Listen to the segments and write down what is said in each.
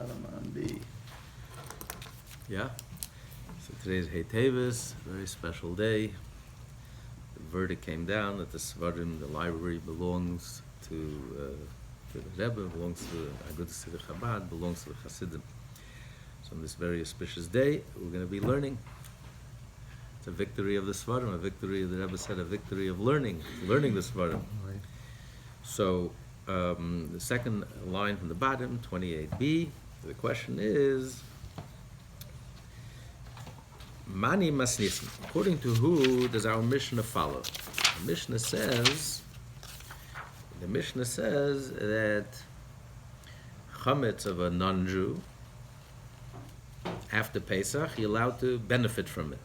bottom on B. Yeah. So today's Hey Tevis, very special day. The verdict came down that the Svarim, the library, belongs to the Rebbe, belongs to Agudas Chabad, belongs to the Hasidim. So on this very auspicious day, we're going to be learning. It's a victory of the Svarim, a victory, the Rebbe said, a victory of learning the Svarim. Right. So the second line from the bottom, 28b, the question is, Mani Masnisim. According to who does our Mishnah follow? The Mishnah says that chametz of a non-Jew after Pesach, you're allowed to benefit from it.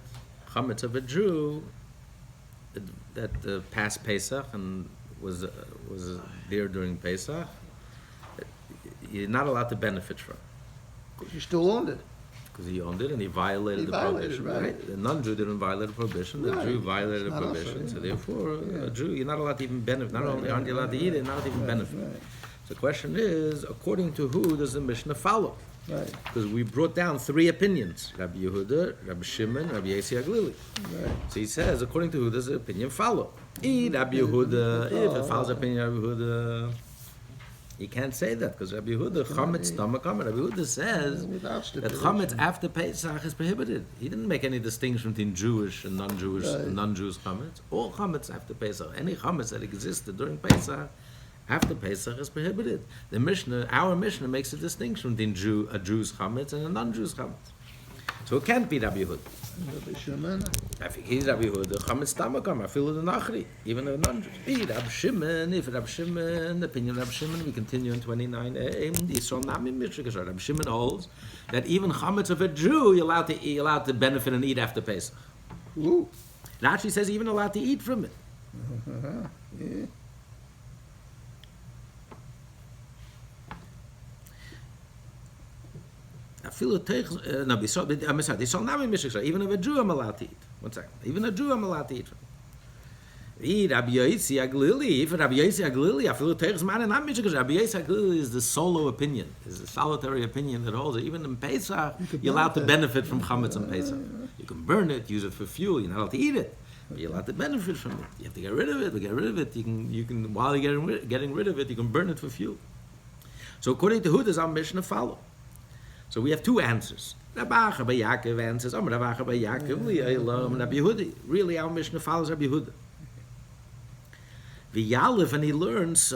Chametz of a Jew that passed Pesach and was there during Pesach, you're not allowed to benefit from. You still owned it. Because he owned it and he violated the prohibition. Right. The non-Jew didn't violate the prohibition, the Jew violated the prohibition. Also, so therefore, a Jew, you're not allowed to even benefit. Not only aren't you allowed to eat it, not even benefit. Right. So the question is, according to who does the Mishnah follow? Right. Because we brought down three opinions: Rabbi Yehuda, Rabbi Shimon, Rabbi Yossi Aglili. Right. So he says, according to who does the opinion follow? Rabbi Yehuda, if it follows the opinion of Rabbi Yehuda, you can't say that because Rabbi Yehuda, chametz stomach chametz. Rabbi Yehuda says that chametz after Pesach is prohibited. He didn't make any distinction between Jewish and non-Jewish, non-Jews chametz. All chametz after Pesach, any chametz that existed during Pesach, after Pesach is prohibited. The Mishnah, our Mishnah, makes a distinction between a Jew's chametz and a non-Jew's chametz. So it can't be Rabbi Yehuda. Rabbi Shimon. I think he's Rabbi Yehuda, chametz stomach chametz. I feel the nachri, even a non-Jew. Rabbi Shimon, if Rabbi Shimon, the opinion of Rabbi Shimon, we continue in 29a. The Sonami Mishra, Rabbi Shimon holds that even chametz of a Jew you're allowed to benefit and eat after Pesach. Ooh. Rashi says even allowed to eat from it. Yeah. Even if a Jew I'm allowed to eat. One second. Even a Jew I'm allowed to eat from. Rabbi Yossi Aglili, if Rabbi Yossi Aglili, I feel it takes man and not because Rabbi Yossi Aglili is the solo opinion, is the solitary opinion that holds it. Even in Pesach, you're allowed to benefit from chametz in Pesach. You can burn it, use it for fuel. You're not allowed to eat it, but you're allowed to benefit from it. You have to get rid of it. To get rid of it, you can while you're getting rid of it, you can burn it for fuel. So according to who does our Mishnah follow? So we have two answers. Rabbi Yaakov answers, Rabbi Yaakov, Rabbi Yehuda. Really, our Mishnah follows Rabbi Yehuda. V'yalev, and he learns,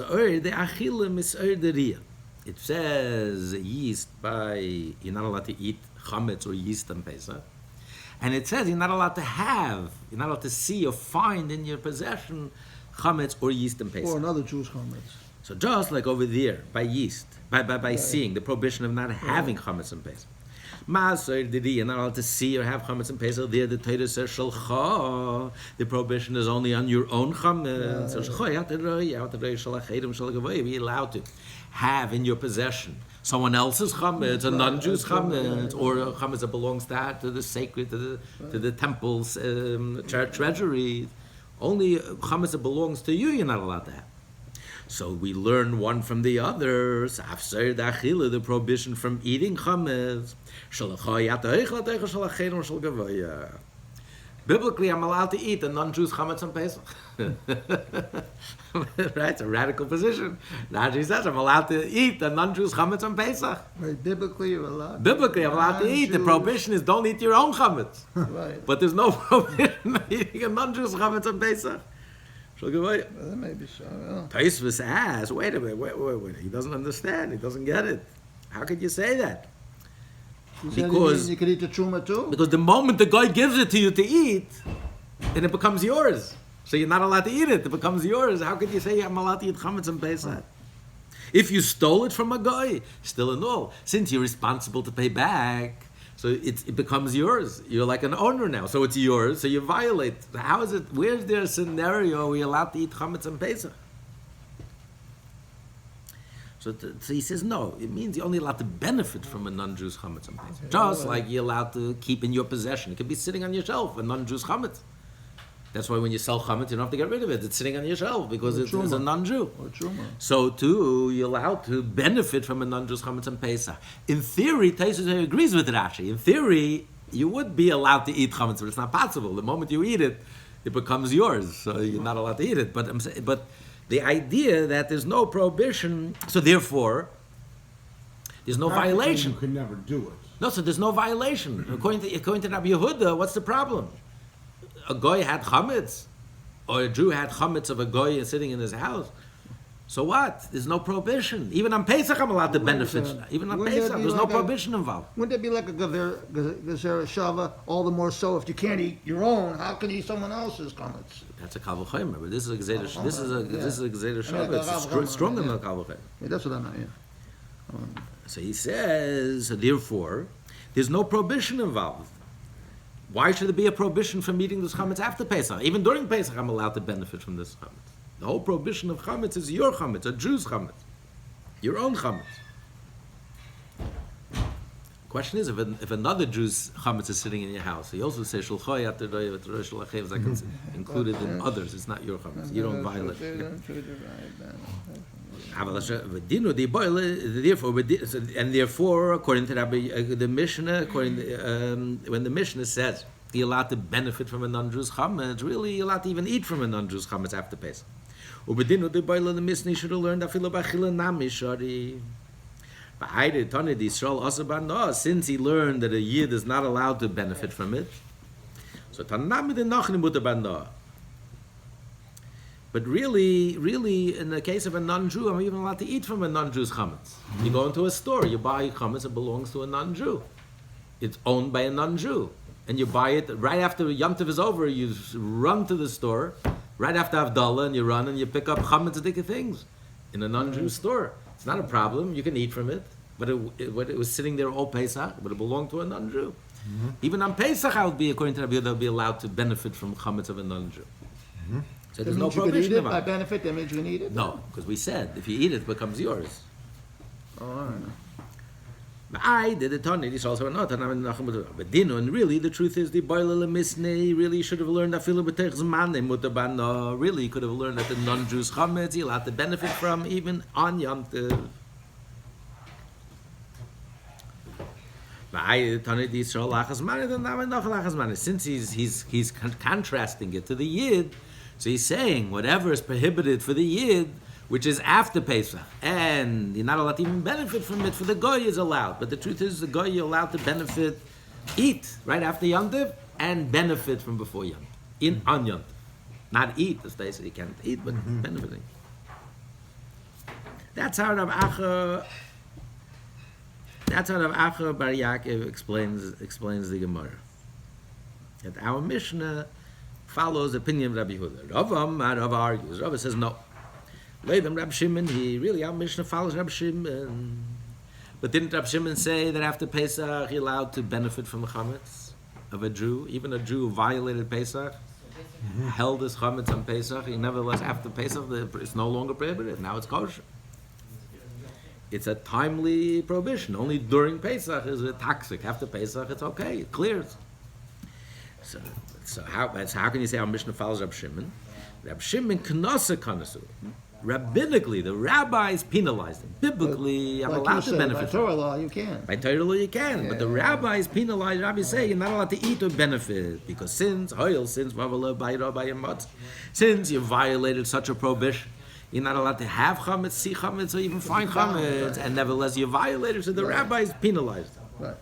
it says yeast you're not allowed to eat chametz or yeast on Pesach. And it says you're not allowed to see or find in your possession chametz or yeast in Pesach. Or another Jew's chametz. So just like over there, by yeast, by seeing, the prohibition of not having chametz in Pesach. You're not allowed to see or have chametz in Pesach. There, the Torah says shalcha. The prohibition is only on your own chametz. You're allowed to have in your possession someone else's chametz, a non-Jew's chametz, or a chametz that belongs to the sacred, to the temple's treasury. Only chametz that belongs to you, you're not allowed to have. So we learn one from the other. The prohibition from eating chametz. Biblically, I'm allowed to eat a non-Jew's chametz on Pesach. Right, it's a radical position. Rashi says I'm allowed to eat a non-Jew's chametz on Pesach. Right, biblically you're allowed. Biblically, I'm allowed to eat. The prohibition is don't eat your own chametz. Right. But there's no prohibition of eating a non-Jew's chametz on Pesach. That may be so. Tosfos asks, wait a minute, wait. He doesn't understand. He doesn't get it. How could you say that? Because you could eat the truma too. Because the moment the guy gives it to you to eat, then it becomes yours. So you're not allowed to eat it. It becomes yours. How could you say I'm allowed to eat chametz and Pesach? If you stole it from a guy, still and all, since you're responsible to pay back, so it becomes yours. You're like an owner now. So it's yours. So you violate. How is it? Where's there a scenario where you're allowed to eat chametz and Pesach? So he says no. It means you're only allowed to benefit from a non-Jew's chametz and Pesach. Just like you're allowed to keep in your possession. It could be sitting on your shelf, a non-Jew's chametz. That's why when you sell chametz, you don't have to get rid of it. It's sitting on your shelf because it's a non-Jew. Or truma. So too, you're allowed to benefit from a non-Jew's chametz on Pesach. In theory, Taisus agrees with Rashi. In theory, you would be allowed to eat chametz, but it's not possible. The moment you eat it, it becomes yours. So you're not allowed to eat it. But the idea that there's no prohibition, so therefore, there's no violation. You could never do it. No, so there's no violation. According to Rabbi Yehuda, what's the problem? A goy had chametz, or a Jew had chametz of a goy sitting in his house. So what? There's no prohibition. Even on Pesach, I'm allowed to benefit. Even on Pesach, there's no prohibition involved. Wouldn't it be like a Gezerah Shava? All the more so if you can't eat your own, how can you eat someone else's chametz? That's a kal v'chomer, but this is a Gezerah. This is a Gezerah Shava. like a It's kal v'chomer, stronger yeah. than a kal v'chomer. Yeah, that's what I meant, yeah. So he says, so therefore, there's no prohibition involved. Why should there be a prohibition from eating this chametz after Pesach? Even during Pesach, I'm allowed to benefit from this chametz. The whole prohibition of chametz is your chametz, a Jew's chametz, your own chametz. Question is, if another Jew's chametz is sitting in your house, he also says shulchay at the shalachem is like it's included in others. It's not your chametz. You don't violate it. Therefore, according to Rabbi, the Mishnah, when the Mishnah says you're allowed to benefit from a non-Jew's chametz, really you're allowed to even eat from a non-Jew's chametz after Pesach. The Mishnah should have learned since he learned that a Yid is not allowed to benefit from it. So but really, in the case of a non-Jew, I'm even allowed to eat from a non-Jew's chametz. You go into a store, you buy chametz that belongs to a non-Jew. It's owned by a non-Jew. And you buy it right after Yom Tov is over, you run to the store, right after Havdalah, and you run and you pick up chametz things in a non-Jew store. It's not a problem, you can eat from it. But it was sitting there all Pesach, but it belonged to a non-Jew. Even on Pesach, I would be, according to Rabbi Yehuda, be allowed to benefit from chametz of a non-Jew. So there's no prohibition about it. By about it. benefit, that means you can eat it? No, because we said if you eat it, it becomes yours. Oh, I don't know. But I did it on it. It's also not. But Dino, and really, the truth is, the boiler misnei really should have learned that filu b'teich zmanei mutabano. Really, could have learned that the non-Jews chametz he'll have to benefit from even on Yom Tov. Since he's contrasting it to the Yid, so he's saying whatever is prohibited for the Yid, which is after Pesach, and you're not allowed to even benefit from it, for the Goy is allowed. But the truth is, the Goy you're allowed to benefit, eat right after Yom Tov, and benefit from before Yom Tov, on Yom Tov. Not eat, as they say, you can't eat, but benefiting. That's how Rav Acha Bar Yaakov explains the Gemara. That our Mishnah follows the opinion of Rabbi Yehuda. Rav argues. Rav says no. Later, Rabbi Shimon, our Mishnah follows Rabbi Shimon. But didn't Rabbi Shimon say that after Pesach you're allowed to benefit from the chametz of a Jew? Even a Jew who violated Pesach, held his chametz on Pesach, he nevertheless after Pesach it's no longer prohibited. Now it's kosher. It's a timely prohibition. Only during Pesach is it toxic. After Pesach it's okay. It clears. So how can you say our Mishnah follows Rabbi Shimon? Rabbi Shimon knasa kanasu. Rabbinically, the rabbis penalized him. Biblically, I'm allowed to benefit. By Torah law, you can. By Torah law, you can. But the rabbis penalized. Rabbis say you're not allowed to eat or benefit because since you violated such a prohibition, you're not allowed to have chametz, see chametz, or even find chametz, and nevertheless you violated. So the rabbis penalized him. Right.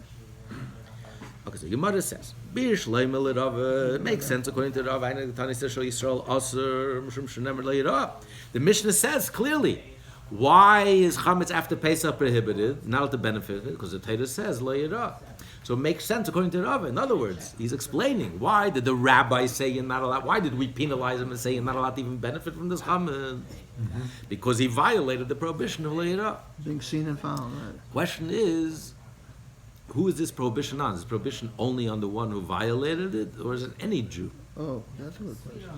Okay, so Gemara says, it makes sense according to Rav. The Mishnah says clearly, why is chametz after Pesach prohibited? Not to benefit it, because the Torah says lo yirah. So it makes sense according to Rav. In other words, he's explaining why did the rabbis say you're not allowed? Why did we penalize him and say you're not allowed to even benefit from this chametz? Because he violated the prohibition of lo yirah. Being seen and found, right. Question is, who is this prohibition on? Is this prohibition only on the one who violated it, or is it any Jew? Oh, that's a good question.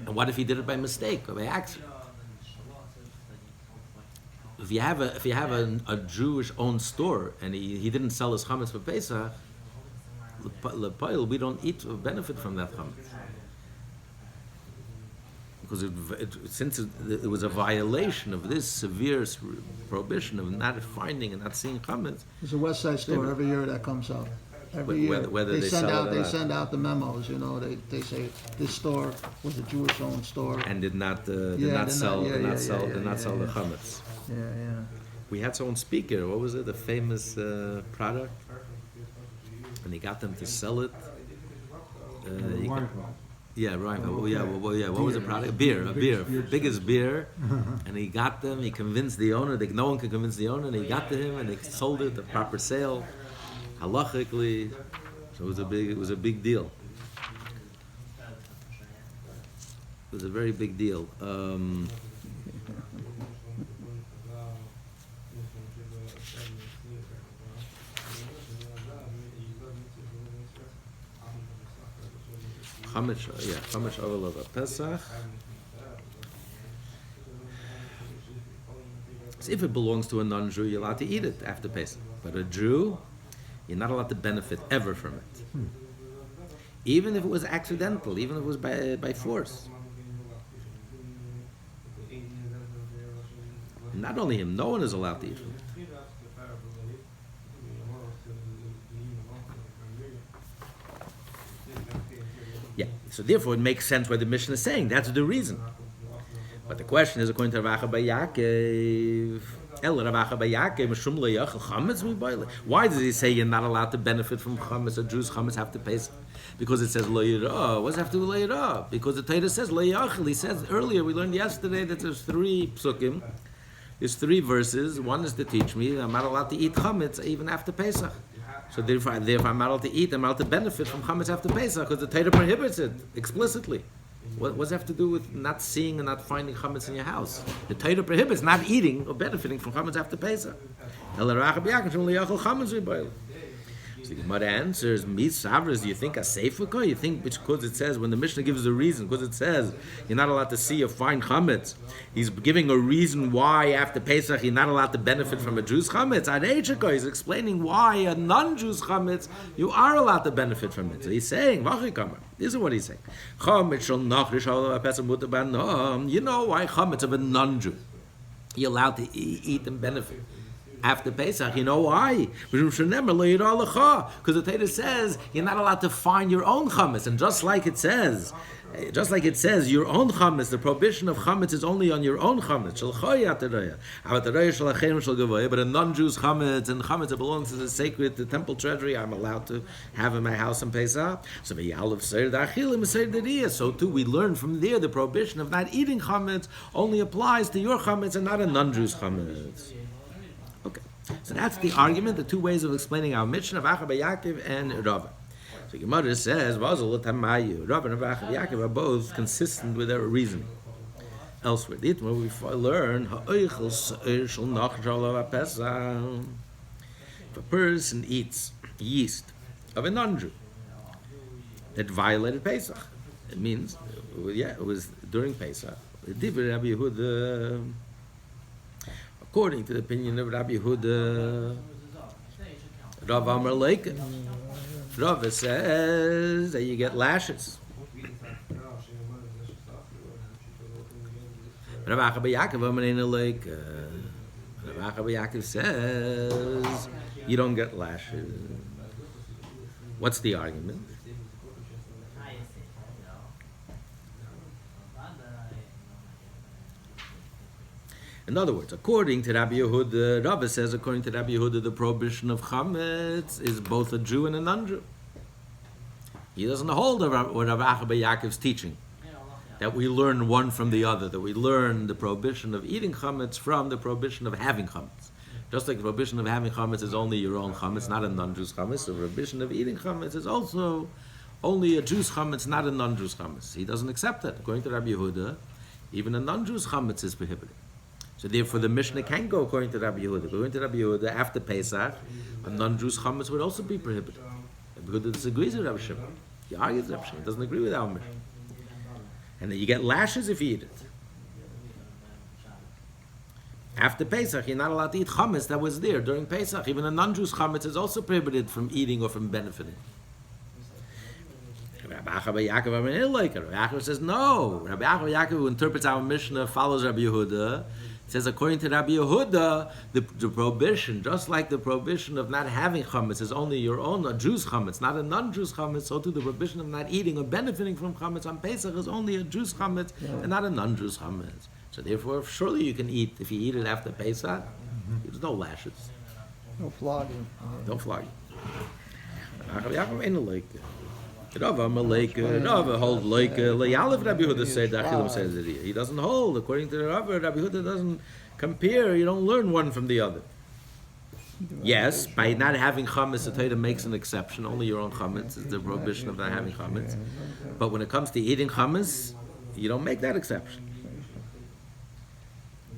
And what if he did it by mistake or by accident? If you have a Jewish-owned store and he didn't sell his chametz for Pesach, we don't eat or benefit from that chametz. because since it was a violation of this severe prohibition of not finding and not seeing chametz. There's a West Side store every year that comes out. Every year, whether they send sell out it or not. the memos. They say this store was a Jewish-owned store. And did not Yeah, sell yeah, yeah, the yeah. chametz. Yeah. We had someone speaker. What was it? The famous product, and he got them to sell it. Yeah, right. What was the product? A beer, biggest beer. And he got them. He convinced the owner. No one could convince the owner. And he got to him, and they sold it. The proper sale, halachically. So it was a big deal. It was a very big deal. Chametz oil of a Pesach. So if it belongs to a non-Jew, you're allowed to eat it after Pesach. But a Jew, you're not allowed to benefit ever from it. Even if it was accidental, even if it was by force. And not only him, no one is allowed to eat from it. Yeah, so therefore it makes sense why the Mishnah is saying that's the reason. But the question is, according to Rabbi Yaakov, why does he say you're not allowed to benefit from chametz? A Jew's chametz have to pay? Because it says lo yirah. What does it have to do with lo yirah? Because the Torah says lo yachal. He says earlier, we learned yesterday that there's 3 psukim. There's 3 verses. One is to teach me I'm not allowed to eat chametz even after Pesach. So therefore I'm not allowed to eat, I'm allowed to benefit from chametz after Pesach because the Torah prohibits it explicitly. What does it have to do with not seeing and not finding chametz in your house? The Torah prohibits not eating or benefiting from chametz after Pesach. So the Gemara answers, Misavras, do you think a seifaka? You think because it says, when the Mishnah gives a reason, because it says you're not allowed to see or find chametz, he's giving a reason why after Pesach you're not allowed to benefit from a Jew's chametz. Adechaka, he's explaining why a non-Jew's chametz, you are allowed to benefit from it. So he's saying, this is what he's saying. You know why chametz of a non-Jew you're allowed to eat and benefit after Pesach. You know why? Because the Torah says you're not allowed to find your own chametz, and just like it says your own chametz, the prohibition of chametz is only on your own chametz. But a non-Jew's chametz and chametz that belongs to the sacred, the temple treasury, I'm allowed to have in my house in Pesach. So too, we learn from there the prohibition of not eating chametz only applies to your chametz and not a non-Jew's chametz. Okay, so that's the argument, the 2 ways of explaining our Mishnah of Rabbi Yaakov and Rava. So Gemara says, Rava and Rabbi Yaakov are both consistent with their reasoning. Elsewhere, we learn, if a person eats yeast of a non-Jew that violated Pesach, it means, it was during Pesach. According to the opinion of Rabbi Yehuda, Rav Amar Leiken, Rav says that you get lashes. Rav Yaakov Amar Leiken, Rav Yaakov says you don't get lashes. What's the argument? In other words, according to Rabbi Yehuda, Rabbi says, according to Rabbi Yehuda, the prohibition of chametz is both a Jew and a non-Jew. He doesn't hold what Rabbi Yaakov's teaching, that we learn one from the other, that we learn the prohibition of eating chametz from the prohibition of having chametz. Just like the prohibition of having chametz is only your own chametz, not a non-Jew's chametz, the prohibition of eating chametz is also only a Jew's chametz, not a non-Jew's chametz. He doesn't accept that. According to Rabbi Yehuda, even a non-Jew's chametz is prohibited. So therefore, the Mishnah can go according to Rabbi Yehuda. According to Rabbi Yehuda, after Pesach, a non-Jew's chametz would also be prohibited. Rabbi Yehuda disagrees with Rabbi Shimon. He argues with Rabbi Shimon. He doesn't agree with our Mishnah. And then you get lashes if you eat it. After Pesach, you're not allowed to eat chametz that was there during Pesach. Even a non-Jew's chametz is also prohibited from eating or from benefiting. Rabbi Rabbi Acha bar Yaakov Rabbi Yaakov says no. Rabbi Acha bar Yaakov, who interprets our Mishnah, follows Rabbi Yehuda. Says according to Rabbi Yehuda, the prohibition, just like the prohibition of not having chametz is only your own, a Jew's chametz, not a non-Jew's chametz, so too the prohibition of not eating or benefiting from chametz on Pesach is only a Jew's chametz and not a non-Jew's chametz. So therefore, surely you can eat, if you eat it after Pesach, there's no lashes. No flogging. Don't flog you. Rava holds like Le'alef Rabbi Yehuda said that Achilim says it here. He doesn't hold. According to Rava, Rabbi Yehuda doesn't compare. You don't learn one from the other. Yes, by not having chametz, the Torah makes an exception. Only your own chametz is the prohibition of not having chametz. But when it comes to eating chametz, you don't make that exception.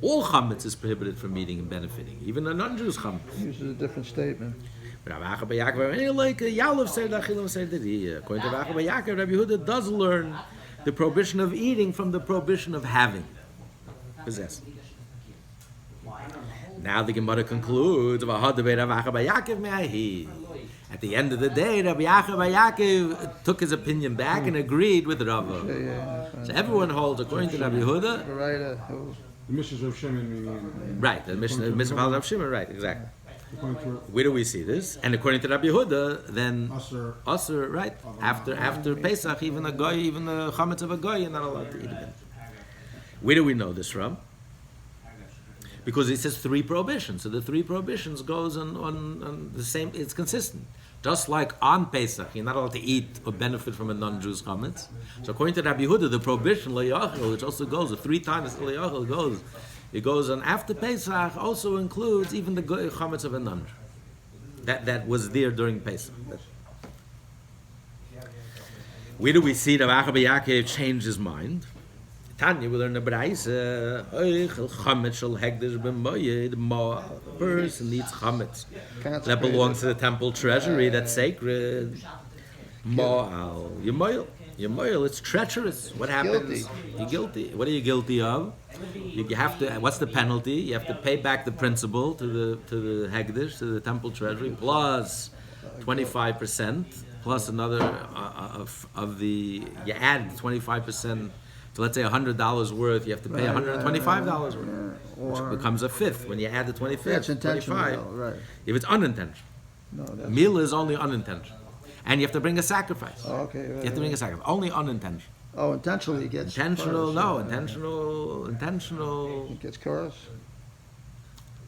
All chametz is prohibited from eating and benefiting, even a non-Jew's chametz. Uses a different statement. Rabbi Acha bar Yaakov, like Yalev said, Achilim said that he. According to Rabbi Acha bar Yaakov, Rabbi Yehuda does learn the prohibition of eating from the prohibition of having, possessing. Now the Gemara concludes, at the end of the day, Rabbi Acha bar Yaakov took his opinion back and agreed with Rava. So everyone holds, according to Rabbi Yehuda, The Mishnah of Shimon. right, the Mishnah of Rav Shimon, right, exactly. Where do we see this? And according to Rabbi Yehuda, then Asur, right? After Pesach, even the chametz of a goy, you're not allowed to eat again. Where do we know this from? Because it says 3 prohibitions. So the 3 prohibitions goes on the same. It's consistent. Just like on Pesach, you're not allowed to eat or benefit from a non-Jew's chametz. So according to Rabbi Yehuda, the prohibition le'yachel, which also goes 3 times le'yachel goes. It goes on after Pesach, also includes even the chametz of a non-Jew. That was there during Pesach. Where do we see that Rabbi Yaakov changed his mind? Tanya, we learn the Braisa, chametz shel hekdesh b'moyed, a person needs chametz that belongs to the temple treasury, that's sacred. Mo'al, Yemoil, it's treacherous. What happens? You're guilty. What are you guilty of? You have to. What's the penalty? You have to pay back the principal to the hegdish, to the temple treasury, plus 25%, plus another of the. You add 25%. So let's say $100 worth. You have to pay $125 worth, which becomes a fifth when you add the 25th. That's intentional, 25. right? If it's unintentional, meal is only unintentional. And you have to bring a sacrifice. Oh, okay. You have to bring a sacrifice. Only unintentional. Oh, intentionally he gets Intentional, cursed. no. Intentional He gets cursed.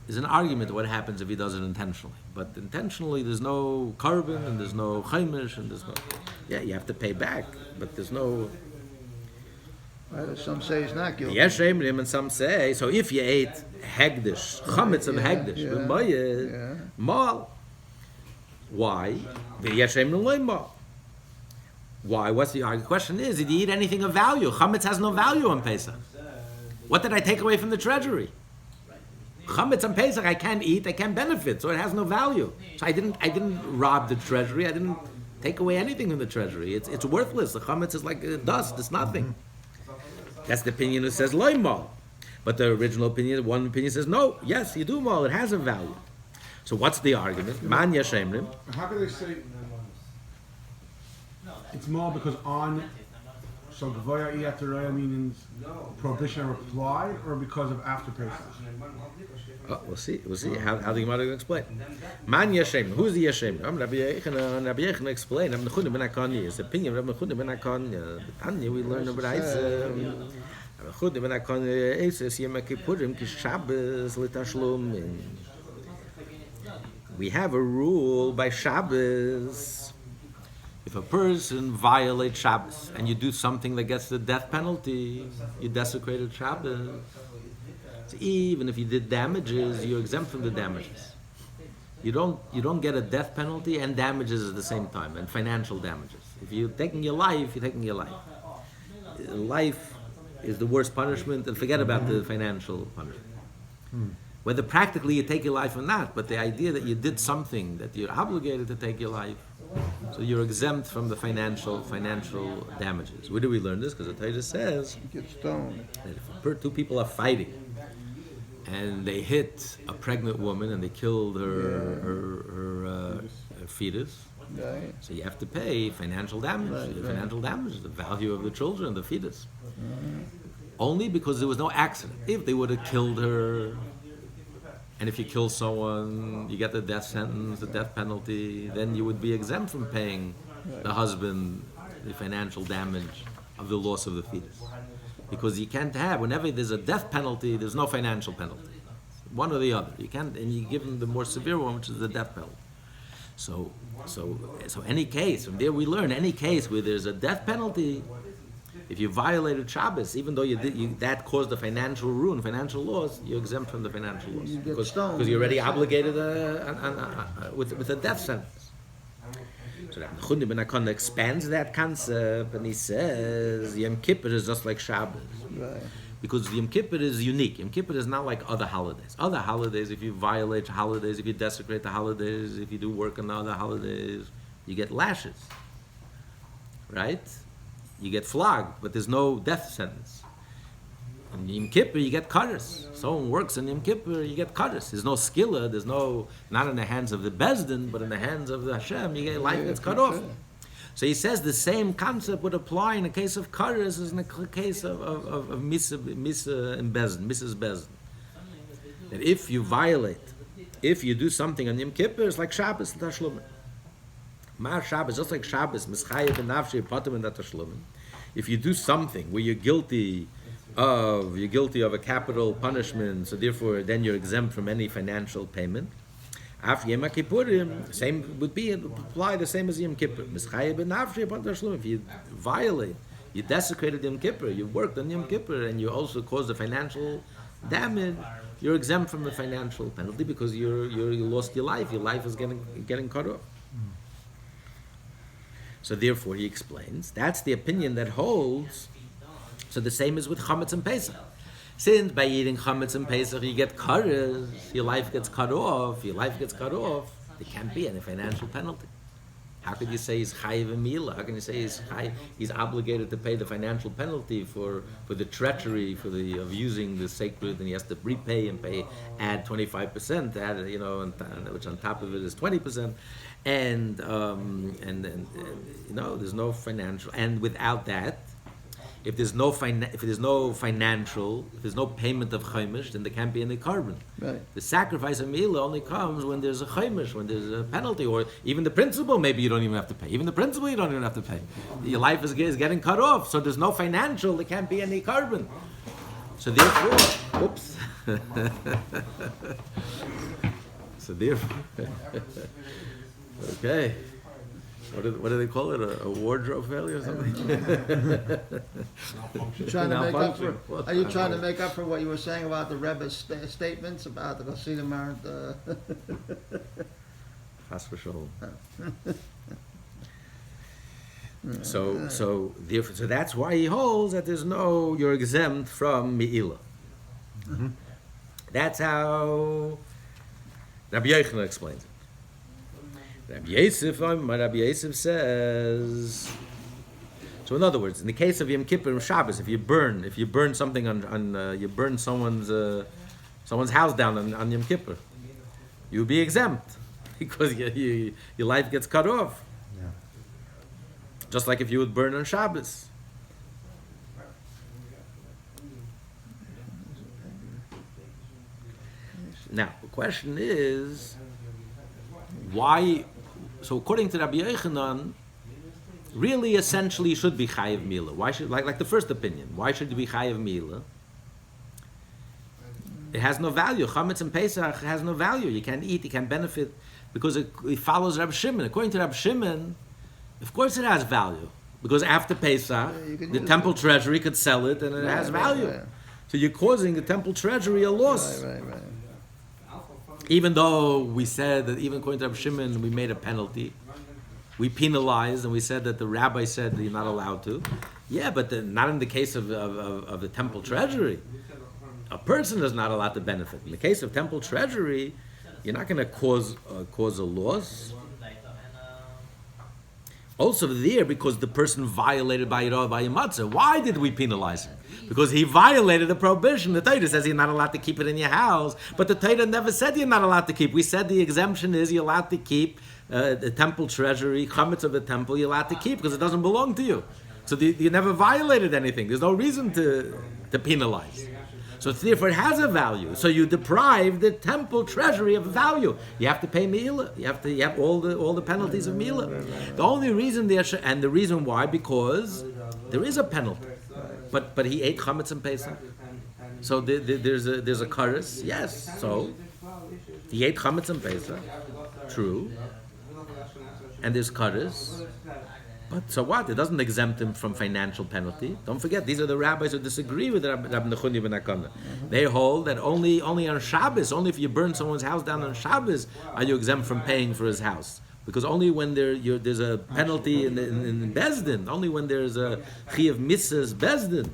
is an argument of what happens if he does it intentionally. But intentionally, there's no carbon, and there's no chaimish, and there's no... Yeah, you have to pay back, but there's no... Some say he's not guilty. Yes, and some say, so if you ate hegdish, chametz of hegdish, mal. Why? Why? What's the argument? The question is, did you eat anything of value? Chametz has no value on Pesach. What did I take away from the treasury? Chametz on Pesach I can't eat, I can't benefit, so it has no value. So I didn't rob the treasury, I didn't take away anything from the treasury. It's worthless. The chametz is like dust, it's nothing. That's the opinion that says loy mal. But the original opinion, one opinion says, no, yes, you do mal, it has a value. So what's the argument? Man yashemrim. How can they say it's more because on so Gvoya Iyataraya means prohibition are applied or because of after Pesach? Oh, we'll see how the Gemara will explain. Man yashemrim. Who's the yashemrim? Rabbi Yechon explained. Rabbi Nechuda ben Akanya. His opinion. Rabbi Nechuda ben Akanya. Tanya, we learn about Rabbi Nechuda ben Akanya says Yom Kippurim ki Shabbos litashlum. We have a rule by Shabbos. If a person violates Shabbos and you do something that gets the death penalty, you desecrated Shabbos. So even if you did damages, you're exempt from the damages. You don't get a death penalty and damages at the same time, and financial damages. If you're taking your life, you're taking your life. Life is the worst punishment, and forget about the financial punishment. Whether practically you take your life or not, but the idea that you did something that you're obligated to take your life, so you're exempt from the financial damages. Where do we learn this? Because the Torah says He gets stoned. that if 2 people are fighting and they hit a pregnant woman and they killed her fetus, Right. So you have to pay financial damage. Right, right. Financial damage, the value of the children, the fetus. Only because there was no accident. If they would have killed her, and if you kill someone, you get the death sentence, the death penalty, then you would be exempt from paying the husband the financial damage of the loss of the fetus. Because you can't have, whenever there's a death penalty, there's no financial penalty. One or the other. You can't, and you give them the more severe one, which is the death penalty. So any case, from there we learn, any case where there's a death penalty, if you violated Shabbos, even though that caused a financial ruin, financial loss, you're exempt from the financial loss. You get Because stoned. you're already obligated with a death sentence. So the Chunde Ben Akon expands that concept and he says Yom Kippur is just like Shabbos. Right. Because Yom Kippur is unique. Yom Kippur is not like other holidays. Other holidays, if you violate holidays, if you desecrate the holidays, if you do work on the other holidays, you get lashes. Right? You get flogged, but there's no death sentence. In Yom Kippur, you get cutters. Someone works in Yom Kippur, you get cutters. There's no skilla, there's no, not in the hands of the Bezdin, but in the hands of the Hashem, you get life gets cut off. So he says the same concept would apply in the case of cutters as in the case of Misa and Bezdin, Mrs. Bezdin. That if you violate, if you do something on Yom Kippur, it's like Shabbos and Tashlumin. Ma Shabbos, just like Shabbos, Mischayev and Nafshi, Patim and Tashlumin. If you do something where you're guilty of a capital punishment, so therefore then you're exempt from any financial payment. After Yom Kippurim, same would be apply the same as Yom Kippur. Mischayev and Nafshi, Patim Tashlumin. If you violate, you desecrated Yom Kippur, you worked on Yom Kippur, and you also caused a financial damage, you're exempt from the financial penalty because you lost your life. Your life is getting cut off. So therefore, he explains, that's the opinion that holds. So the same is with Chametz and Pesach. Since by eating Chametz and Pesach, you get cutters, your life gets cut off, there can't be any financial penalty. How could you say he's chayiv mila? How can you say he's obligated to pay the financial penalty for the treachery, of using the sacred, and he has to repay and add 25%, which on top of it is 20%, and there's no financial, and without that, if there's no payment of chaimish, then there can't be any carbon. Right. The sacrifice of Mila only comes when there's a chaimish, when there's a penalty, or even the principal, maybe you don't even have to pay. Even the principal, you don't even have to pay. Your life is getting cut off, so there's no financial, there can't be any carbon. So therefore, oops. So therefore, okay. What do they call it? A wardrobe failure or something? Are you trying to make up for what you were saying about the Rebbe's statements about the Hasidim aren't? So that's why he holds that you're exempt from Me'ilah. Mm-hmm. That's how Rabbi Yochanan explains it. Rabbi Yosef says. So in other words, in the case of Yom Kippur and Shabbos, if you burn something you burn someone's house down on Yom Kippur, you'll be exempt because your life gets cut off. Yeah. Just like if you would burn on Shabbos. Now the question is, why? So according to Rabbi Yochanan, really essentially should be chayiv mila. Why should, like the first opinion, why should it be chayiv mila? It has no value. Chametz and Pesach has no value. You can't eat, you can't benefit, because it follows Rabbi Shimon. According to Rabbi Shimon, of course it has value, because after Pesach, the temple treasury could sell it and it has value. Right. So you're causing the temple treasury a loss. Right. Even though we said that, even according to Rabbi Shimon, we made a penalty. We penalized, and we said that the rabbi said that you're not allowed to. Yeah, but not in the case of the temple treasury. A person is not allowed to benefit. In the case of temple treasury, you're not going to cause a loss. Also there, because the person violated by Matzah. Why did we penalize him? Because he violated the prohibition. The Torah says you're not allowed to keep it in your house, but the Torah never said you're not allowed to keep. We said the exemption is you're allowed to keep the temple treasury, chametz of the temple, you're allowed to keep because it doesn't belong to you. So you never violated anything. There's no reason to penalize. So therefore it has a value. So you deprive the temple treasury of value. You have to pay milah. You have all the penalties of milah. The only reason and the reason why, because there is a penalty. But he ate chametz and Pesach. So there's a kares. Yes. So he ate chametz and Pesach. True. And there's kares. But so what? It doesn't exempt him from financial penalty. Don't forget, these are the rabbis who disagree with Rabbi Nechuni ben Akana. They hold that only on Shabbos, only if you burn someone's house down on Shabbos, are you exempt from paying for his house. Because only when there's a penalty in Bezdin, only when there's a chi of mitzvahs Bezdin.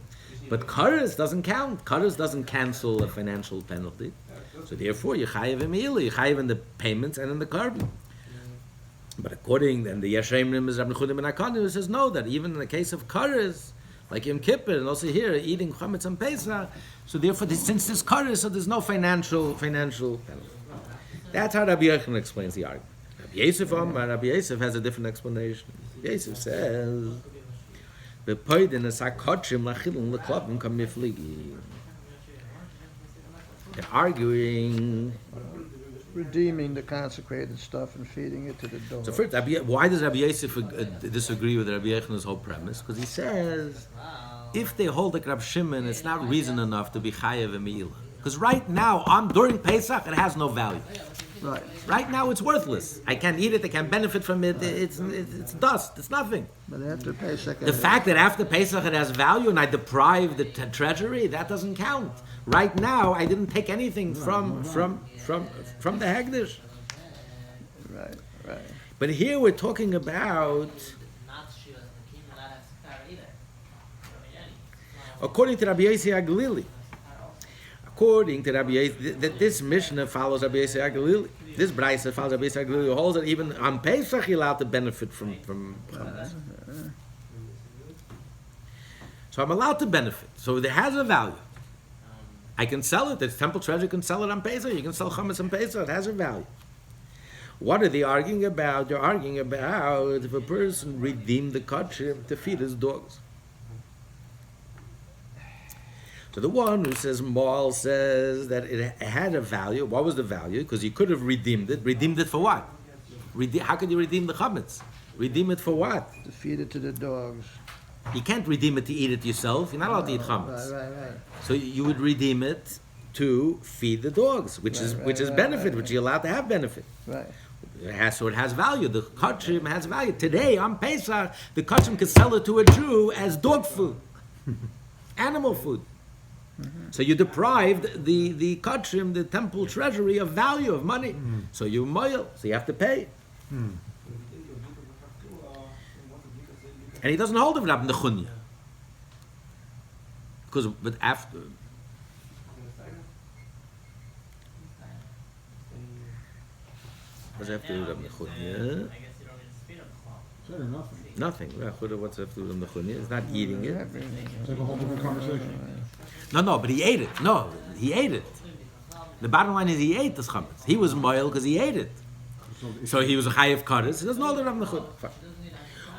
But kares doesn't count. Kares doesn't cancel a financial penalty. So therefore, you chayiv emila, you chayiv in the payments and in the carbon. But according, and the Yeshayim is Rabbi Nechuni ben Akana, who says no, that even in the case of kares, like Yom Kippur, and also here, eating chametz and Pesach, so therefore, since there's kares, so there's no financial penalty. That's how Rabbi Yochanan explains the argument. Rabbi Yosef has a different explanation. Yosef says, they're arguing, redeeming the consecrated stuff and feeding it to the dog. So first, why does Rabbi Yosef disagree with Rabbi Yochanan's whole premise? Because he says, if they hold like Rab Shimon, it's not reason enough to be chayav and me'ilah. Because right now, during Pesach, it has no value. Right. Right now, it's worthless. I can't eat it. I can't benefit from it. It's dust. It's nothing. But after Pesach, The fact that after Pesach it has value and I deprive the treasury, that doesn't count. Right now, I didn't take anything from the Hegdish. Right. But here we're talking about, according to Rabbi Yossi Aglili, that this Mishnah follows Rabbi Yossi Aglili. This Braisa follows Rabbi Yossi Aglili, who holds that even on Pesach you're allowed to benefit from chametz. So I'm allowed to benefit. So it has a value. I can sell it. The temple treasure can sell it on Pesach. You can sell chametz on Pesach. It has a value. What are they arguing about? They're arguing about if a person redeemed the kachim to feed his dogs. So the one who says Maul says that it had a value. What was the value? Because you could have redeemed it. Redeemed it for what? How could you redeem the chametz? Redeem it for what? To feed it to the dogs. You can't redeem it to eat it yourself. You're not allowed to eat chametz. Right. So you would redeem it to feed the dogs, which is benefit, which you're allowed to have benefit. Right. It has value. The kachim has value. Today on Pesach, the kachim can sell it to a Jew as dog food, animal food. Mm-hmm. So you deprived the kachim, the temple treasury, of value, of money. Mm-hmm. So you moil, so you have to pay. Mm-hmm. And he doesn't hold of Rabbi Nechuni. But after... What's after Rabbi Nechuni? Nothing. What's after Rabbi Nechuni? It's not eating it. It's like a whole different conversation. No, but he ate it. No, he ate it. The bottom line is he ate this chametz. He was moil because he ate it. So he was a chayav kares. He doesn't hold of Rabbi Nechuni.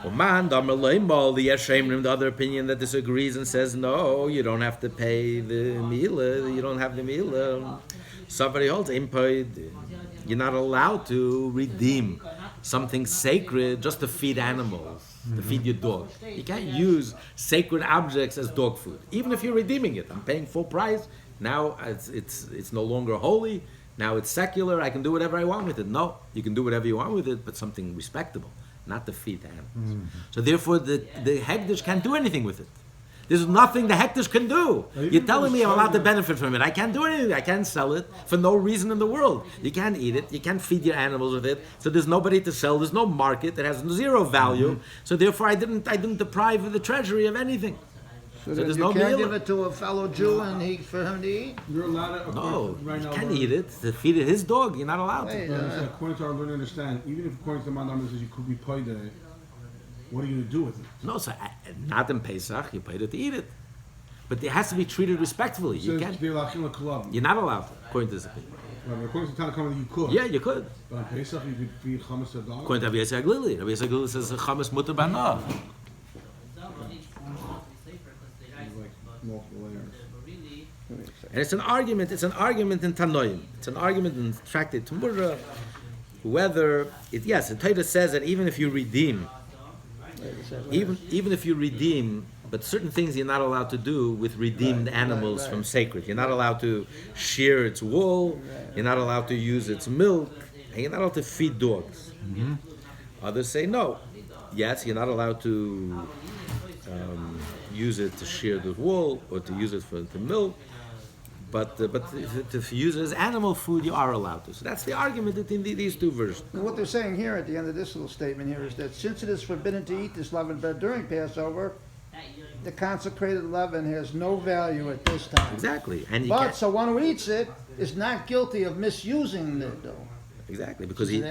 The Yeshayim, the other opinion that disagrees and says, no, you don't have to pay the milah, you don't have the milah. Somebody holds, you're not allowed to redeem something sacred just to feed animals, to feed your dog. You can't use sacred objects as dog food, even if you're redeeming it. I'm paying full price. Now it's no longer holy. Now it's secular. I can do whatever I want with it. No, you can do whatever you want with it, but something respectable. Not to feed animals. Mm-hmm. So therefore, the hekdesh can't do anything with it. There's nothing the hekdesh can do. You're telling me I'm allowed to benefit from it. I can't do anything. I can't sell it for no reason in the world. You can't eat it. You can't feed your animals with it. So there's nobody to sell. There's no market. It has zero value. Mm-hmm. So therefore, I didn't deprive the treasury of anything. So there's no can't give it to a fellow Jew and for him to eat? You're allowed to. No, right now, you can't eat it. To feed it his dog, you're not allowed to. According to our learning understand, even if according to the Mandam says you could be paid, What are you going to do with it? No, so not in Pesach, you paid it to eat it. But it has to be treated respectfully. You can't, you're not allowed, according to this opinion. Well, according to Tanakh, you could. Yeah, you could. But on Pesach, you could feed chametz to a dog. According to Rabbi Yisrael Glili. Rabbi Yisrael Glili says chametz mutter b'ana. Multiple layers. And it's an argument in Tanoim. It's an argument in Tractate Tumura, whether it, yes, the Torah says that even if you redeem, even if you redeem, but certain things you're not allowed to do with redeemed animals from sacred. You're not allowed to shear its wool, you're not allowed to use its milk, and you're not allowed to feed dogs. Others say no. Yes, you're not allowed to use it to shear the wool or to use it for the milk, but to use it as animal food, you are allowed to. So that's the argument between these two versions. And what they're saying here at the end of this little statement here is that since it is forbidden to eat this leavened bread during Passover, the consecrated leaven has no value at this time. Exactly. And But so one who eats it is not guilty of misusing the dough. Exactly, because he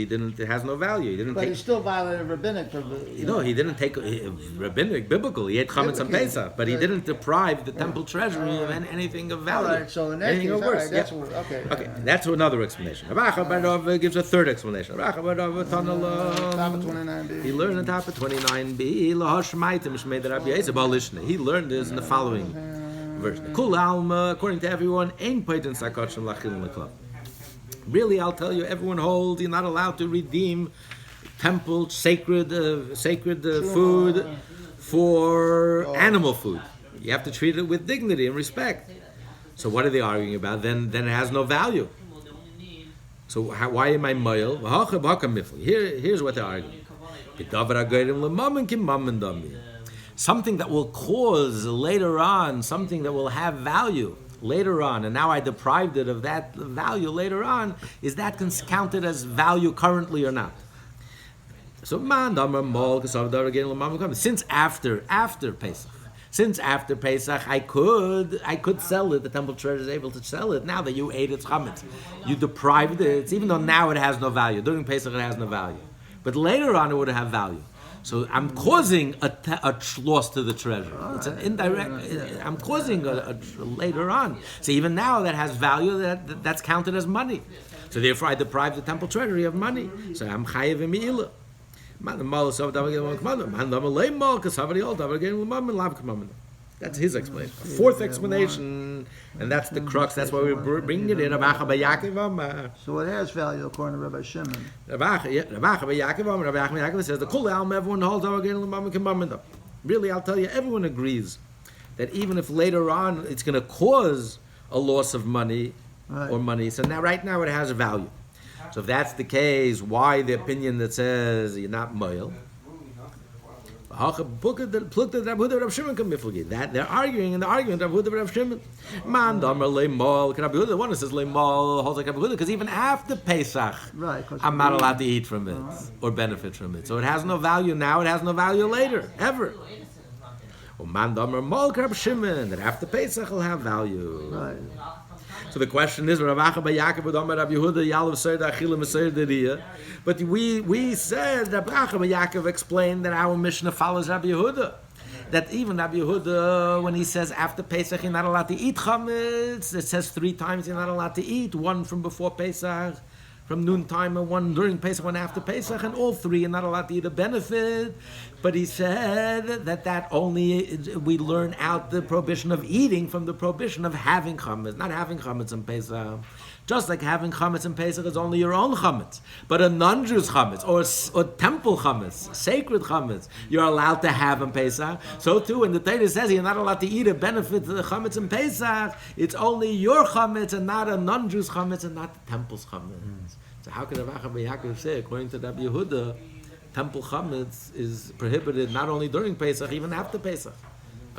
didn't. It has no value. He didn't. But take, he still violated rabbinic. He didn't take rabbinic, biblical. He ate chametz and Pesach, but he didn't deprive the temple treasury of anything of value. All right, so in that anything case, of worse. all right, that's Yeah. okay. Okay, that's another explanation. Rav bar Rav gives a third explanation. Top of 29b. He learned on top of 29b. He learned this in the following verse. Kul alma, according to everyone, ain't paying sakot shel lachil in the club. Really, I'll tell you, everyone holds you're not allowed to redeem temple sacred food for animal food. You have to treat it with dignity and respect. So what are they arguing about? Then it has no value. So why am I moil? Here's what they're arguing. Something that will cause later on, something that will have value later on, and now I deprived it of that value later on, is that counted as value currently or not? So since after Pesach, I could sell it. The temple treasurer is able to sell it. Now that you ate its chametz, you deprived it. Even though now it has no value, during Pesach it has no value, but later on it would have value. So I'm causing a loss to the treasury. It's an indirect. I'm causing a later on. So even now that has value. That's counted as money. So therefore I deprive the temple treasury of money. So I'm chayiv mi'ilah. That's his explanation. A fourth explanation, and that's the crux. That's why we're bringing it in. So it has value according to Rabbi Shimon. Rabbi Yaakov says the kol alm, everyone holds our gain l'mamim k'mamim. Really, I'll tell you, everyone agrees that even if later on it's going to cause a loss of money or money, so now right now it has a value. So if that's the case, why the opinion that says you're not moil? That they're arguing in the argument of Rav Shimon. Man damer leimol. The one that says leimol holds like Rav Huda because even after Pesach, I'm not allowed to eat from it or benefit from it. So it has no value now. It has no value later, ever. Man damer mol Rav Shimon that after Pesach will have value. Right. So the question is, but we said that Rabbi Yaakov explained that our Mishnah follows Rabbi Yehuda. That even Rabbi Yehuda, when he says after Pesach you're not allowed to eat chametz, it says 3 times you're not allowed to eat, one from before Pesach, from noontime, and one during Pesach, one after Pesach, and all 3 you're not allowed to eat a benefit. But he said that only we learn out the prohibition of eating from the prohibition of having chametz, not having chametz in Pesach. Just like having chametz in Pesach is only your own chametz, but a non-Jew's chametz or temple chametz, sacred chametz, you're allowed to have in Pesach. So too, when the Torah says you're not allowed to eat a benefit to the chametz in Pesach, it's only your chametz and not a non-Jew's chametz and not the temple's chametz. So how could Rabbi Yaakov say, according to Rabbi Yehuda, temple chametz is prohibited not only during Pesach, even after Pesach?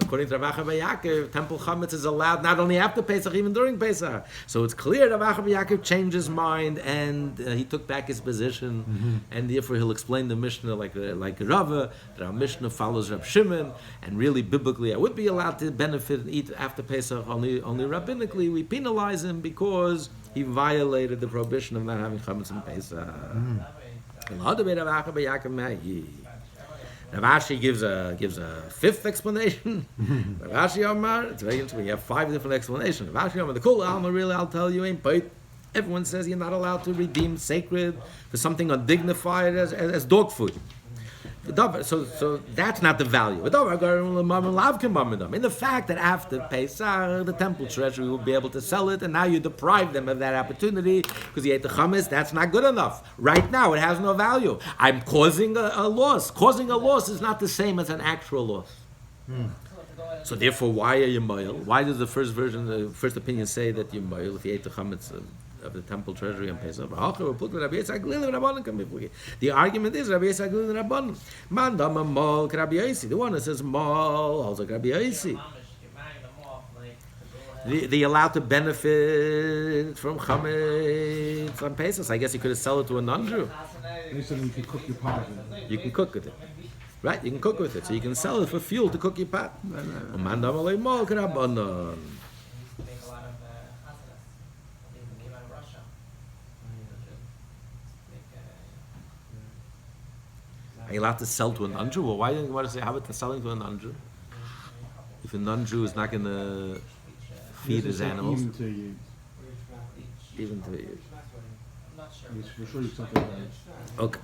According to Rabbi Yaakov, temple chametz is allowed not only after Pesach, even during Pesach. So it's clear that Rabbi Yaakov changed his mind and he took back his position, and therefore he'll explain the Mishnah like Rava, that our Mishnah follows Rab Shimon, and really biblically I would be allowed to benefit and eat after Pesach, only rabbinically we penalize him because he violated the prohibition of not having chametz in Pesach. Rav gives a fifth explanation. Rav Ashi Amar, it's very interesting. You have 5 different explanations. Rav Ashi Amar, the Kol Alma, really, I'll tell you, ain't bait. Everyone says you're not allowed to redeem sacred for something undignified as dog food. So that's not the value. In the fact that after Pesach, the temple treasury will be able to sell it, and now you deprive them of that opportunity because you ate the chametz, that's not good enough. Right now, it has no value. I'm causing a loss. Causing a loss is not the same as an actual loss. So therefore, why are you moil? Why does the first opinion say that you're moil if you ate the chametz of the temple treasury on Pesach? The argument is Rabbi Yisrael Glil and Rabbanon. Man dama mol Rabbi Yossi. The one that says mol holds like Rabbi Yossi. They allowed to benefit from chametz on Pesach. I guess you could have sold it to a non-Jew. They said you can cook your pot. You can cook with it. Right, you can cook with it. So you can sell it for fuel to cook your pot. Man dama mol Rabbanon. Are you allowed to sell to a non-Jew? Well, why didn't you want to say how about selling to a non-Jew? If a non-Jew is not going to feed his animals, Even to you. even to you. For sure you something about it. Okay.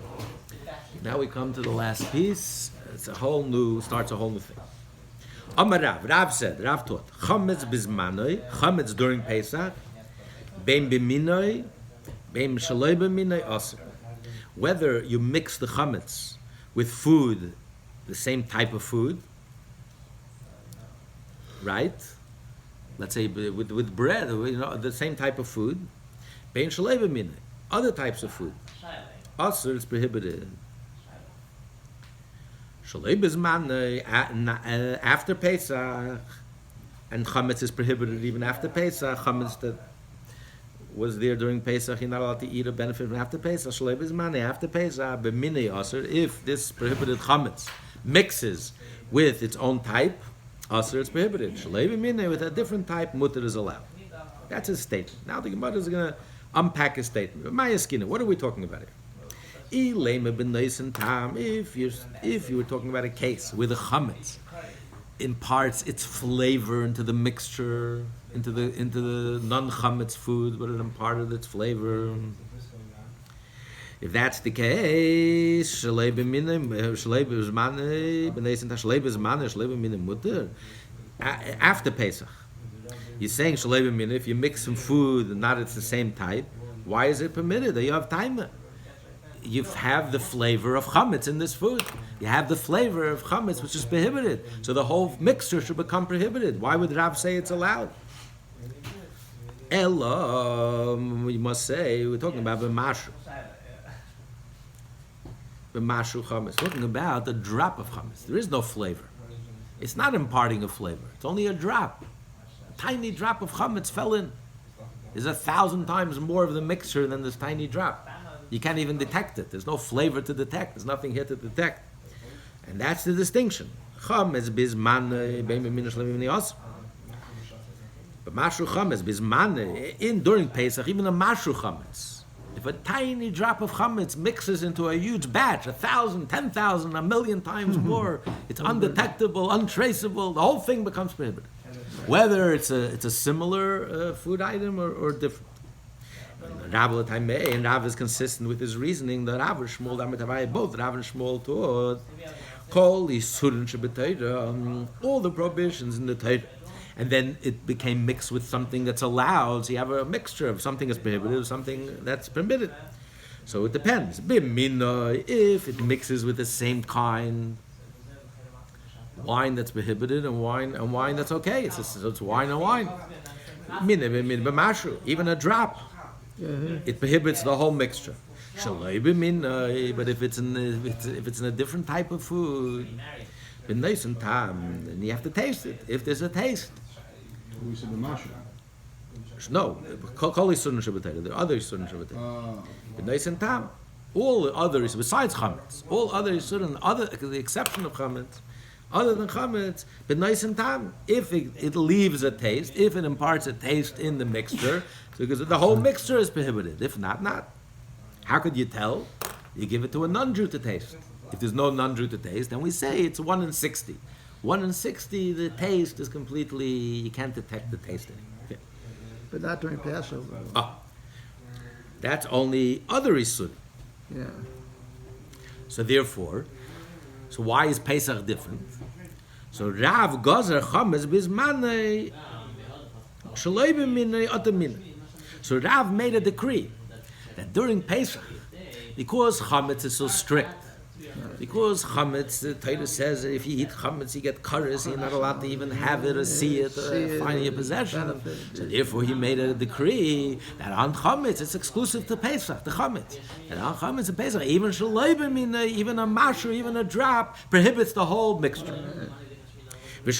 Now we come to the last piece. It's starts a whole new thing. Amar Rav said, Rav taught, chametz bizmanoi, chametz during Pesach, beim b'minoi, beim shaloi b'minoi aser. Whether you mix the chametz with food, the same type of food, right? Let's say with bread, the same type of food. Bein shalei b'minei, other types of food. Also, it's prohibited. Shalei b'zman after Pesach, and chametz is prohibited even after Pesach. Chametz that was there during Pesach, you're not allowed to eat or benefit from after Pesach. Shalei b'zman after Pesach, b'minei aser. If this prohibited chametz mixes with its own type, aser it's prohibited. Shalei b'minei with a different type, mutter is allowed. That's his statement. Now the Gemara is going to unpack his statement. Maya Skinner, what are we talking about here? If you were talking about a case where the chametz imparts its flavor into the mixture, into the non-chametz food, but it imparted its flavor. If that's the case, after Pesach, you're saying if you mix some food and not it's the same type, why is it permitted? You have time. You have the flavor of chametz in this food. You have the flavor of chametz, which is prohibited. So the whole mixture should become prohibited. Why would Rav say it's allowed? We must say, we're talking about b'mashu. B'mashu chametz. Talking about the drop of chametz. There is no flavor. It's not imparting a flavor. It's only a drop. A tiny drop of chametz fell in. There's 1,000 times more of the mixture than this tiny drop. You can't even detect it. There's no flavor to detect. There's nothing here to detect. And that's the distinction. Chametz bizman b'minei shleimim nios. But mashu chametz bizman during Pesach, even a mashu chametz. If a tiny drop of chametz mixes into a huge batch, 1,000, 10,000, 1,000,000 times more, it's undetectable, untraceable. The whole thing becomes prohibited. Whether it's a similar food item or different. And Rav is consistent with his reasoning that Rav and Shmuel, both Rav and Shmuel taught, all the prohibitions in the Torah. And then it became mixed with something that's allowed. So you have a mixture of something that's prohibited, something that's permitted. So it depends. If it mixes with the same kind, wine that's prohibited and wine that's okay. It's wine and wine. Even a drop. It prohibits the whole mixture. But if it's in a different type of food, then you have to taste it. If there's a taste. We said b'mashu. No, kol is sunnah shabbatayra. There are other sunnah shabbatayra. B'nais and tam. All the others besides chametz, all other sunnah, the exception of chametz, other than chametz, b'nais and tam. If it leaves a taste, if it imparts a taste in the mixture, because the whole mixture is prohibited. If not, not. How could you tell? You give it to a non-Jew to taste. If there's no non-Jew to taste, then we say it's 1 in 60. 1 in 60, the taste is completely, you can't detect the taste anymore. Okay. But not during Passover. Oh, that's only other Isur. Yeah. So therefore, so why is Pesach different? So Rav Gozer Chametz Bizmanei Shaloi B'minei Ata Minei. So Rav made a decree that during Pesach, because Chametz is so strict, because Chametz, the Torah says that if you eat Chametz, you get kares, you're not allowed to even have it or see it or find your possession. So therefore he made a decree that on Chametz, it's exclusive to Pesach, the Chametz. And on Chametz and Pesach, even Shaloi B'minei, even a masher, even a drop, prohibits the whole mixture. But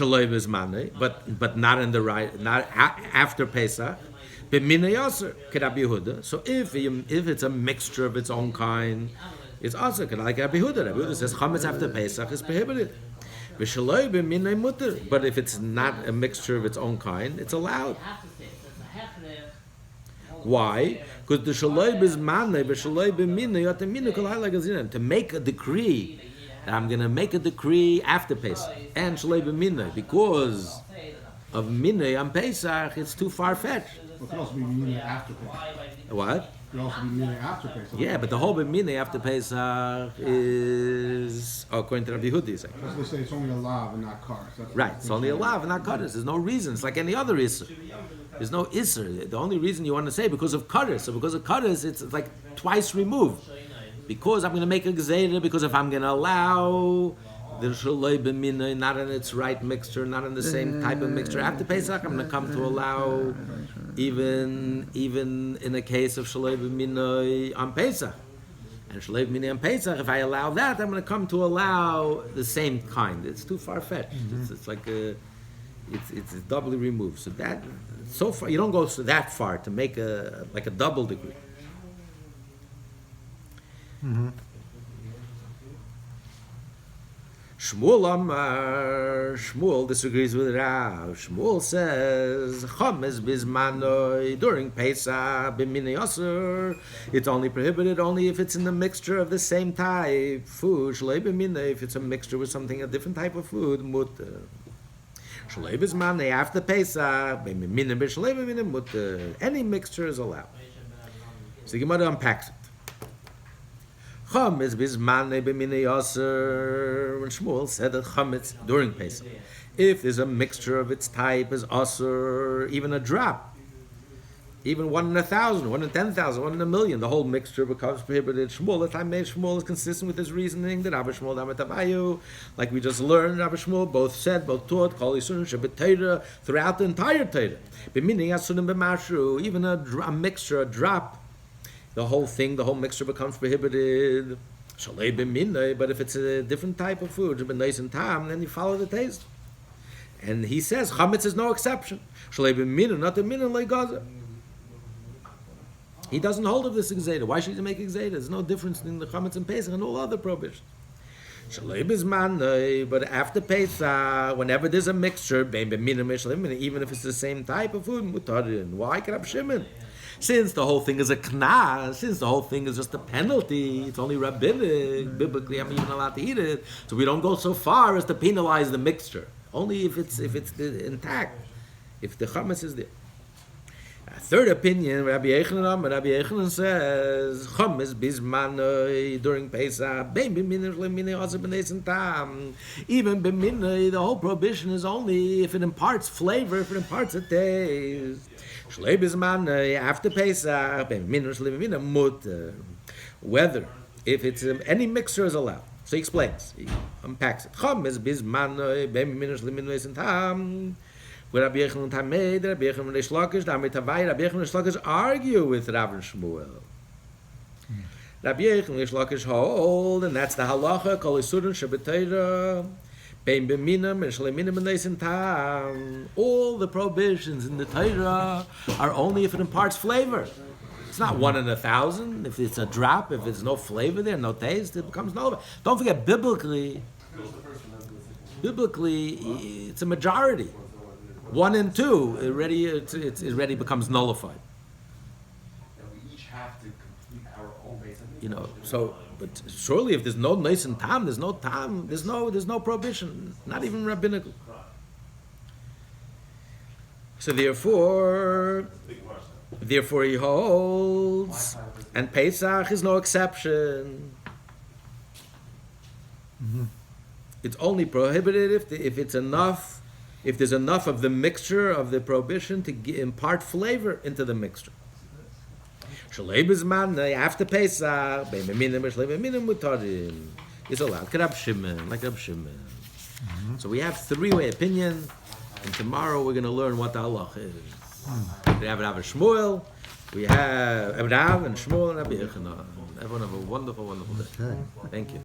not in the right, not after Pesach. So if it's a mixture of its own kind, it's also like Rabbi Yehuda. Rabbi Yehuda says chametz after Pesach is prohibited. But if it's not a mixture of its own kind, it's allowed. Why? Because the shaloi bizmanei, b'shaloi b'minei, to make a decree. I'm going to make a decree after Pesach and shaloi b'minei because of minei on Pesach. It's too far fetched. It could also be minei after Pesach. What? It could also be minei after Pesach. Yeah, but the whole minei after Pesach is according to Rabbi Yehuda. As they say, it's only a lav and not cars. Right, it's only a lav and not kares. There's no reason. It's like any other isser. There's no isser. The only reason you want to say because of kares. So because of kares, it's like twice removed. Because I'm going to make a gzeira, because if I'm going to allow the shaloi b'minei, not in its right mixture, not in the same type of mixture after Pesach, I'm going to come to allow even in the case of shaloi b'minei on Pesach. And shaloi b'minei on Pesach, if I allow that, I'm going to come to allow the same kind. It's too far-fetched. It's like it's doubly removed. So that, so far, you don't go that far to make a double degree. Shmuel disagrees with Rav. Shmuel says chametz bizmanoi during Pesach b'minei asur. It's only prohibited only if it's in the mixture of the same type food. Shalei b'minei, if it's a mixture with something, a different type of food, mutter. Shalei bizmanoi after Pesach b'minei b'shalei b'minei mutter. Any mixture is allowed. So the Gemara unpacks it. Chametz bizmanei b'minei aser. When Shmuel said that chametz during Pesach, if there's a mixture of its type as aser, even a drop, even 1 in 1,000, 1 in 10,000, 1 in 1,000,000, the whole mixture becomes prohibited. Shmuel, the time made Shmuel is consistent with his reasoning that Rabbi Shmuel Damet Avayu, like we just learned, Rabbi Shmuel both taught Kol Yisurim Shabbat Torah throughout the entire Torah. B'minei asurim b'mashru, even a mixture, a drop. The whole thing, the whole mixture becomes prohibited. Shalei b'minei, but if it's a different type of food, b'nais and tam, then you follow the taste. And he says chametz is no exception. Shalei b'minei, not the minei le'gaza. He doesn't hold of this exeda. Why should he make exeda? There's no difference in the chametz and Pesach and all other prohibitions. Shalei b'zmanei, but after Pesach, whenever there's a mixture, even if it's the same type of food, mutarin. Why can Rabbi Shimon? Since the whole thing is a knas, since the whole thing is just a penalty, it's only rabbinic, biblically I'm even allowed to eat it, so we don't go so far as to penalize the mixture. Only if it's intact, if the chametz is there. A third opinion, Rabbi Yechanan says, chametz bizmanoi during Pesach, even b'minoi, the whole prohibition is only if it imparts flavor, if it imparts a taste. Shlei bizmanoi after Pesach, whether if it's any mixture is allowed. So he explains, he unpacks it. Chametz bizmanoi where Rabbi Yechanan Tamed, Rabbi Yechanan and Reish Lakish, Rabbi Yechanan and Reish Lakish argue with Rav and Shmuel. Rabbi Yechanan and Reish Lakish hold, and that's the halacha, Kol Yisurim Shabbat Torah, Bein B'minam and Shalei Minam B'neis and Tam. All the prohibitions in the Torah are only if it imparts flavor. It's not 1 in 1,000. If it's a drop, if there's no flavor there, no taste, it becomes null. Don't forget, biblically, it's a majority. 1 and 2, it already becomes nullified. And we each have to complete our own base. So, but surely if there's no nice and tam, there's no prohibition, not even rabbinical. So therefore he holds, and Pesach is no exception. It's only prohibited if it's enough, if there's enough of the mixture of the prohibition to impart flavor into the mixture. After Pesach, is allowed. Like Rab Shimon. So we have three-way opinion, and tomorrow we're going to learn what the halach is. We have Rav and Shmuel, we have Rav and Shmuel and Rabbi Yochanan. Everyone have a wonderful, wonderful day. Thank you.